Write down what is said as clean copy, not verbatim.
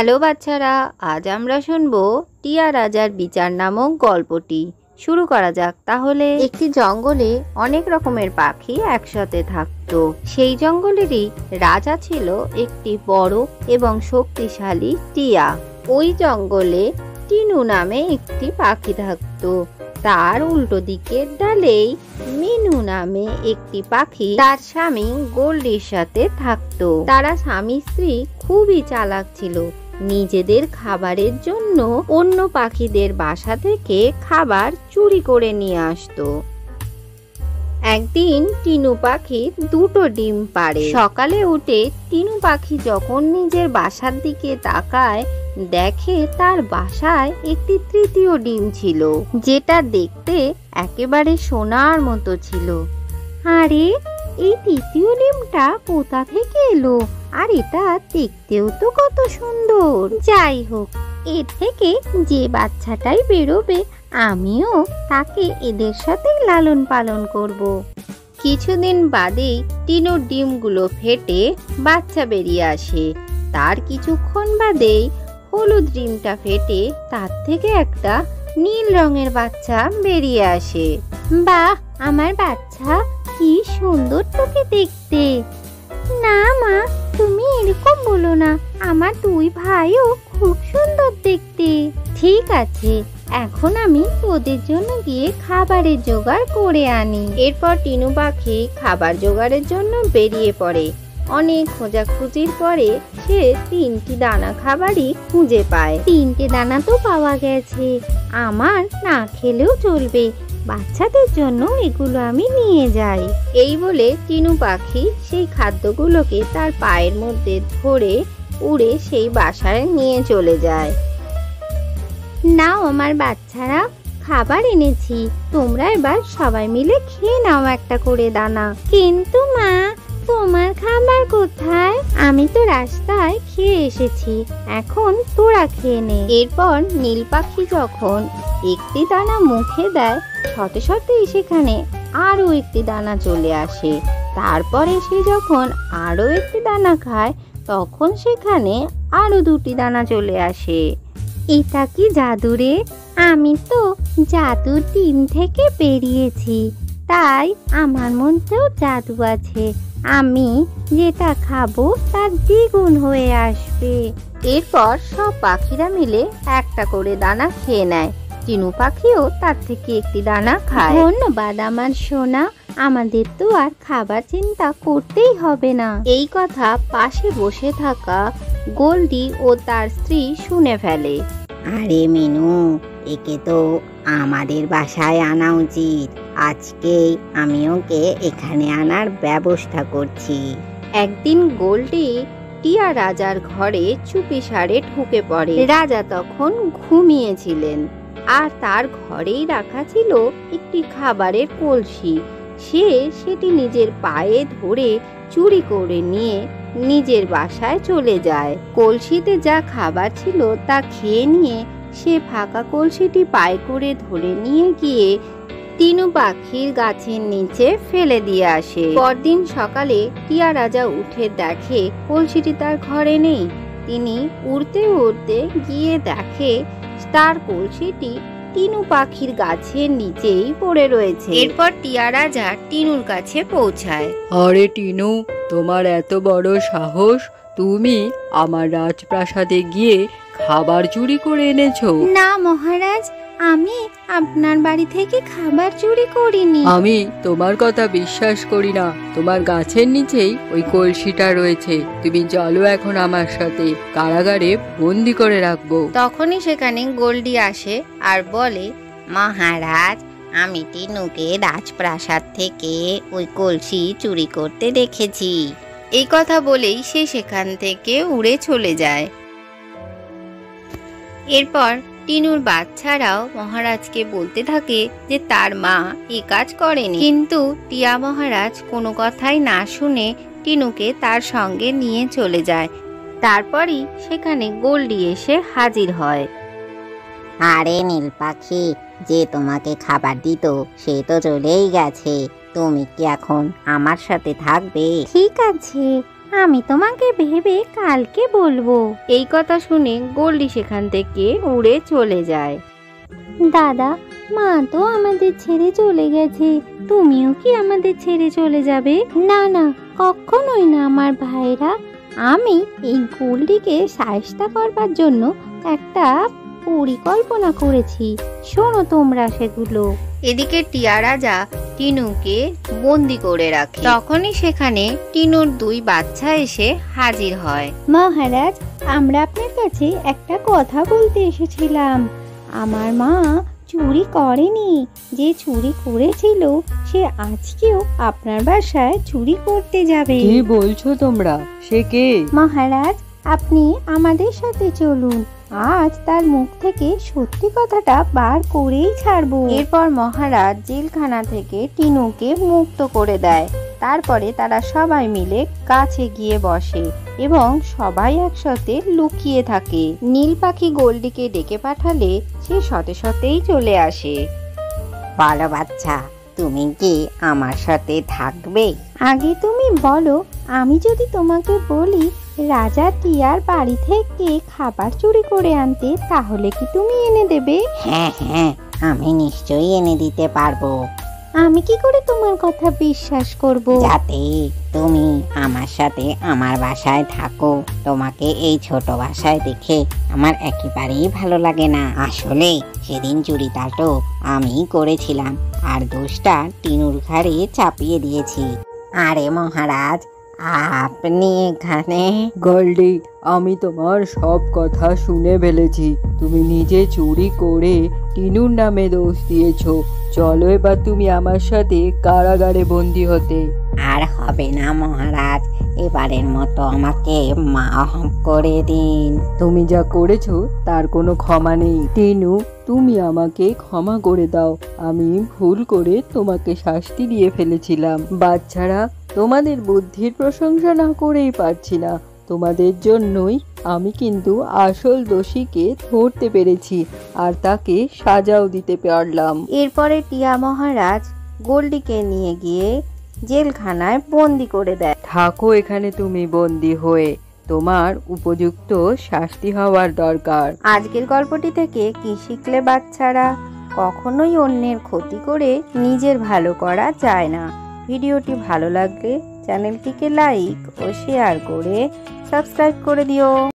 Hello বাচ্চারা, আজ আমরা শুনবো টিয়া রাজার বিচার নামক গল্পটি। শুরু করা যাক তাহলে। একটি জঙ্গলে অনেক রকমের পাখি একসাথে থাকতো। সেই জঙ্গলেরই রাজা ছিল একটি বড় এবং শক্তিশালী টিয়া। ওই জঙ্গলে টিনু নামে একটি পাখি থাকতো। তার উল্টো দিকের ডালেই মিনু নামে একটি পাখি তার স্বামী গোল্ডির সাথে থাকতো। তারা স্বামী স্ত্রী খুবই চালাক ছিল। নিজেদের খাবারের জন্য অন্য পাখিদের বাসা থেকে খাবার চুরি করে নিয়ে আসতো। একদিন টিনু পাখি দুটো ডিম পাড়ে। সকালে উঠে টিনু পাখি যখন নিজের বাসার দিকে তাকায়, দেখে তার বাসায় একটি তৃতীয় ডিম ছিল, যেটা দেখতে একেবারে সোনার মতো ছিল। আরে, এই তৃতীয় ডিমটা কোথা থেকে এলো? আর এটা দেখতেও তো কত সুন্দর। যাই হোক, এর থেকে যে বাচ্চাটাই বেরোবে আমিও তাকে এদের সাথে লালন পালন করব। কিছুদিন বাদেই টিনুর ডিমগুলো ফেটে বাচ্চা বেরিয়ে আসে। তার কিছুক্ষণ বাদেই হলুদ ডিমটা ফেটে তার থেকে একটা নীল রঙের বাচ্চা বেরিয়ে আসে। বাহ, আমার বাচ্চা কি সুন্দর তোকে দেখতে। না মা, তুমি এরকম বলো না, আমার দুই ভাইও খুব সুন্দর দেখতে। ঠিক আছে, এখন আমি ওদের জন্য গিয়ে খাবারের জোগাড় করে আনি। এরপর টিনু পাখি খাবার জোগাড়ের জন্য বেরিয়ে পড়ে। অনেক খোঁজাখুঁজির পরে সে 3টি দানা খাবারই খুঁজে পায়। 3টে দানা তো পাওয়া গেছে, আমার না খেলেও চলবে। বাচ্চাদের জন্য এগুলো আমি নিয়ে যাই। এই বলে টিনু পাখি সেই খাদ্যগুলোকে তার পায়ের মধ্যে ধরে উড়ে সেই বাসায় নিয়ে চলে যায়। নাও আমার বাচ্চারা, খাবার এনেছি, তোমরা এবার সবাই মিলে খেয়ে নাও একটা করে দানা। কিন্তু মা, তোমার খাবার কোথায়? আমি তো রাস্তায় খেয়ে এসেছি, এখন তোরা খেয়ে নে। এরপর নীল পাখি যখন একটি দানা মুখে দেয়, সাথে সাথেই সেখানে আরো একটি দানা চলে আসে। তারপরে সে যখন আরো একটি দানা খায়, তখন সেখানে আরো 2টি দানা চলে আসে। এটা কি জাদু রে? আমি তো জাদুর টিম থেকে বেরিয়েছি, তাই আমার মধ্যেও জাদু আছে। আমি যেটা খাবো তার দ্বিগুণ হয়ে আসবে। এরপর সব পাখিরা মিলে একটা করে দানা খেয়ে নেয়। টিনু পাখিও তার থেকে একটি দানা খায়। ধন্যবাদ আমার সোনা, আমাদের তো আর খাবার চিন্তা করতেই হবে না। এই কথা পাশে বসে থাকা গোল্ডি ও তার স্ত্রী শুনে ফেলে। আরে মিনু, একে তো আমাদের বাসায় আনা উচিত। আজকেই আমি ওকে এখানে আনার ব্যবস্থা করছি। একদিন গোল্ডি টিয়া রাজার ঘরে চুপিসারে ঢুকে পড়ে। রাজা তখন ঘুমিয়েছিলেন, আর তার ঘরেই রাখা ছিল একটি খাবারের কলসি। সে সেটি নিজের পায়ে ধরে চুরি করে নিয়ে নিজের বাসায় চলে যায়। কলসিতে যা খাবার ছিল তা খেয়ে নিয়ে সে ফাঁকা কলসিটি পায়ে করে ধরে নিয়ে গিয়ে টিনু পাখির গাছের নিচে ফেলে দিয়ে আসে। পরদিন সকালে টিয়া রাজা উঠে দেখে কলসিটি তার ঘরে নেই। তিনি উড়তে উড়তে গিয়ে দেখে তার কলসিটি টিনু পাখির গাছের নিচেই পড়ে রয়েছে। এরপর টিয়া রাজা টিনুর কাছে পৌঁছায়। আরে টিনু, তোমার এত বড় সাহস, তুমি আমার রাজপ্রাসাদে গিয়ে খাবার চুরি করে এনেছো? না মহারাজ, আমি আপনার বাড়ি থেকে খাবার চুরি করিনি। আমি তোমার কথা বিশ্বাস করি না। তোমার গাছের নিচেই ওই কলসিটা রয়েছে। তুমি চলো এখন আমার সাথে, কারাগারে বন্দি করে রাখবো। তখনই সেখানে গোল্ডি আসে আর বলে, মহারাজ, আমি টিনুকে রাজপ্রাসাদ থেকে ওই কলসি চুরি করতে দেখেছি। এই কথা বলেই সে সেখান থেকে উড়ে চলে যায়। এরপর টিনুর বাচ্চারাও মহারাজকে বলতে থাকে যে তার মা এই কাজ করেনি। কিন্তু টিয়া মহারাজ কোনো কথাই না শুনে টিনুকে তার সঙ্গে নিয়ে চলে যায়। তারপরই সেখানে গোল্ডি এসে হাজির হয়। আরে নীল পাখি, যে তোমাকে খাবার দিত সে তো চলেই গেছে। তুমি কি এখন আমার সাথে থাকবে? ঠিক আছে, আমি তোমাকে ভেবে কালকে বলবো। এই কথা শুনে গোল্ডি সেখান থেকে উড়ে চলে যায়। দাদা, মা তো আমাদের ছেড়ে চলে গেছে, তুমিও কি আমাদের ছেড়ে চলে যাবে? না না, কখনোই না আমার ভাইরা। আমি এই গোল্ডিকে সায়স্তা করবার জন্য একটা পরিকল্পনা করেছি, শোনো তোমরা সেগুলো। এদিকে টিয়া রাজা টিনুকে বন্দি করে রাখে। তখনই সেখানে টিনুর 2 বাচ্চা এসে হাজির হয়। মহারাজ, আমরা আপনার কাছে একটা কথা বলতে এসেছিলাম। আমার মা চুরি করেনি, যে চুরি করেছিল সে আজকেও আপনার বাসায় চুরি করতে যাবে। কি বলছো তোমরা? সে কে? মহারাজ, আপনি আমাদের সাথে চলুন, আজ তার মুখ থেকে সত্যি কথাটা বার করেই ছাড়বো। এরপর মহারাজ জেলখানা থেকে টিনুকে মুক্ত করে দেয়। তারপরে তারা সবাই মিলে গাছে গিয়ে বসে এবং সবাই একসাথে লুকিয়ে থাকে। নীল পাখি গোল্ডিকে ডেকে পাঠালে সে সতে সতেই চলে আসে। বলো বাচ্চা, তুমি কি আমার সাথে থাকবে? আগে তুমি বলো, আমি যদি তোমাকে বলি রাজা টিয়ার বাড়ি থেকে খাবার চুরি করে আনতে, তাহলে কি তুমি এনে দেবে? হ্যাঁ হ্যাঁ, আমি নিশ্চয়ই এনে দিতে পারবো। আমি কি করে তোমার কথা বিশ্বাস করব? যাতে তুমি আমার সাথে আমার বাসায় থাকো। তোমাকে এই ছোট বাসায় দেখে আমার একেবারেই ভালো লাগে না। আসলে সেদিন চুরিটা তো আমি করেছিলাম, আর দোষটা টিনুর ঘাড়ে চাপিয়ে দিয়েছি। আরে মহারাজ, আপনি এখানে? গোল্ডি, আমি তোমার সব কথা শুনে ফেলেছি। তুমি নিজে চুরি করে টিনুর নামে দোষ দিয়েছো। চলো এবার তুমি আমার সাথে কারাগারে বন্দি হতে। আর হবে না মহারাজ, এবারের মতো আমাকে মাফ করে দিন। তুমি যা করেছো তার কোনো ক্ষমা নেই। টিনু, তুমি আমাকে ক্ষমা করে দাও। আমি ভুল করে তোমাকে শাস্তি দিয়ে ফেলেছিলাম। বাচ্চারা, তোমাদের বুদ্ধির প্রশংসা না করেই পারছি না। তোমাদের জন্যই আমি কিন্তু আসল দোষীকে ধরতে পেরেছি, আর তাকে সাজাও দিতে পারলাম। এরপরে টিয়া মহারাজ গোল্ডিকে নিয়ে গিয়ে জেলখানায় বন্দি করে দেয়। থাকো এখানে তুমি বন্দি হয়ে, তোমার উপযুক্ত শাস্তি হওয়ার দরকার। আজকের গল্পটি থেকে কি শিখলে বাচ্চারা? কখনোই অন্যের ক্ষতি করে নিজের ভালো করা যায় না। ভিডিওটি ভালো লাগলে চ্যানেলটিকে লাইক ও শেয়ার করে সাবস্ক্রাইব করে দিও।